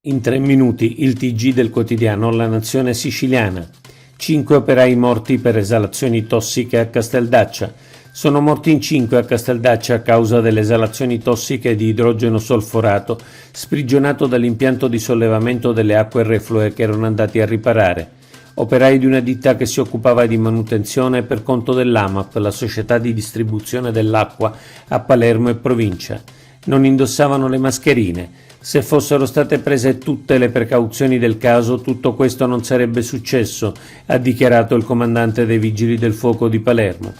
In 3 minuti il TG del quotidiano La Nazione siciliana. 5 operai morti per esalazioni tossiche a Casteldaccia. Sono morti in 5 a Casteldaccia a causa delle esalazioni tossiche di idrogeno solforato sprigionato dall'impianto di sollevamento delle acque reflue che erano andati a riparare. Operai di una ditta che si occupava di manutenzione per conto dell'AMAP, la società di distribuzione dell'acqua a Palermo e provincia. Non indossavano le mascherine. Se fossero state prese tutte le precauzioni del caso, tutto questo non sarebbe successo, ha dichiarato il comandante dei Vigili del Fuoco di Palermo.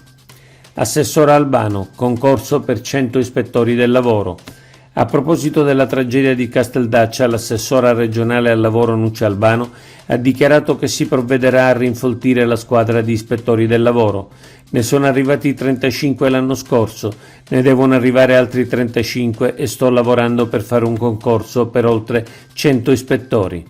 Assessore Albano, concorso per 100 ispettori del lavoro. A proposito della tragedia di Casteldaccia, l'assessora regionale al lavoro Nuccia Albano ha dichiarato che si provvederà a rinfoltire la squadra di ispettori del lavoro. Ne sono arrivati 35 l'anno scorso, ne devono arrivare altri 35 e sto lavorando per fare un concorso per oltre 100 ispettori.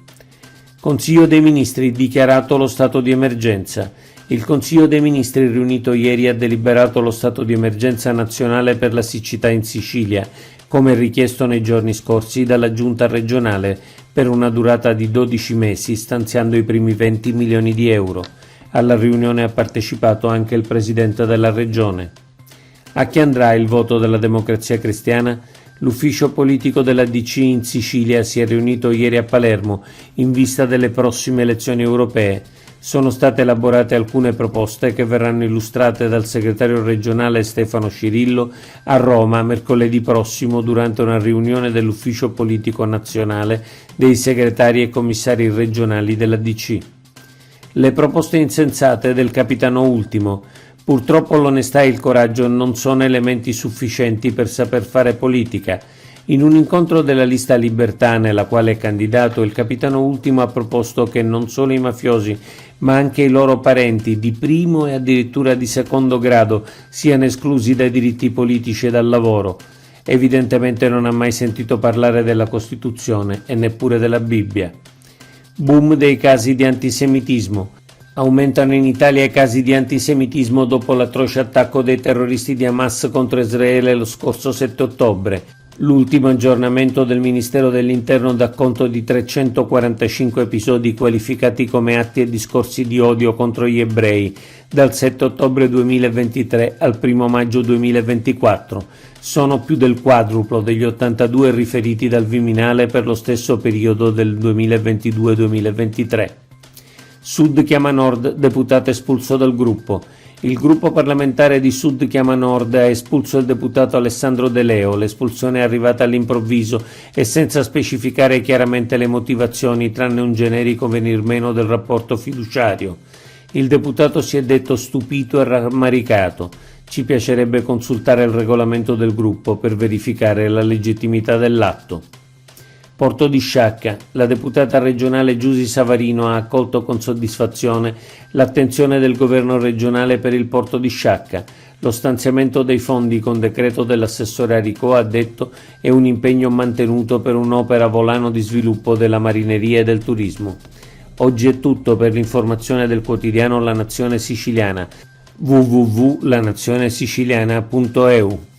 Consiglio dei Ministri dichiarato lo stato di emergenza. Il Consiglio dei Ministri riunito ieri ha deliberato lo stato di emergenza nazionale per la siccità in Sicilia, come richiesto nei giorni scorsi dalla Giunta regionale, per una durata di 12 mesi, stanziando i primi 20 milioni di euro. Alla riunione ha partecipato anche il Presidente della Regione. A chi andrà il voto della Democrazia Cristiana? L'ufficio politico della DC in Sicilia si è riunito ieri a Palermo in vista delle prossime elezioni europee. Sono state elaborate alcune proposte che verranno illustrate dal segretario regionale Stefano Scirillo a Roma mercoledì prossimo durante una riunione dell'ufficio politico nazionale dei segretari e commissari regionali della DC. Le proposte insensate del capitano Ultimo. Purtroppo l'onestà e il coraggio non sono elementi sufficienti per saper fare politica. In un incontro della lista Libertà nella quale è candidato, il capitano Ultimo ha proposto che non solo i mafiosi, ma anche i loro parenti di primo e addirittura di secondo grado siano esclusi dai diritti politici e dal lavoro. Evidentemente non ha mai sentito parlare della Costituzione e neppure della Bibbia. Boom dei casi di antisemitismo. Aumentano in Italia i casi di antisemitismo dopo l'atroce attacco dei terroristi di Hamas contro Israele lo scorso 7 ottobre. L'ultimo aggiornamento del Ministero dell'Interno dà conto di 345 episodi qualificati come atti e discorsi di odio contro gli ebrei dal 7 ottobre 2023 al 1 maggio 2024. Sono più del quadruplo degli 82 riferiti dal Viminale per lo stesso periodo del 2022-2023. Sud chiama Nord, deputato espulso dal gruppo. Il gruppo parlamentare di Sud chiama Nord ha espulso il deputato Alessandro De Leo. L'espulsione è arrivata all'improvviso e senza specificare chiaramente le motivazioni, tranne un generico venir meno del rapporto fiduciario. Il deputato si è detto stupito e rammaricato. Ci piacerebbe consultare il regolamento del gruppo per verificare la legittimità dell'atto. Porto di Sciacca. La deputata regionale Giusy Savarino ha accolto con soddisfazione l'attenzione del governo regionale per il porto di Sciacca. Lo stanziamento dei fondi con decreto dell'assessore Aricò, ha detto, è un impegno mantenuto per un'opera volano di sviluppo della marineria e del turismo. Oggi è tutto. Per l'informazione del quotidiano La Nazione Siciliana. www.lanazionesiciliana.eu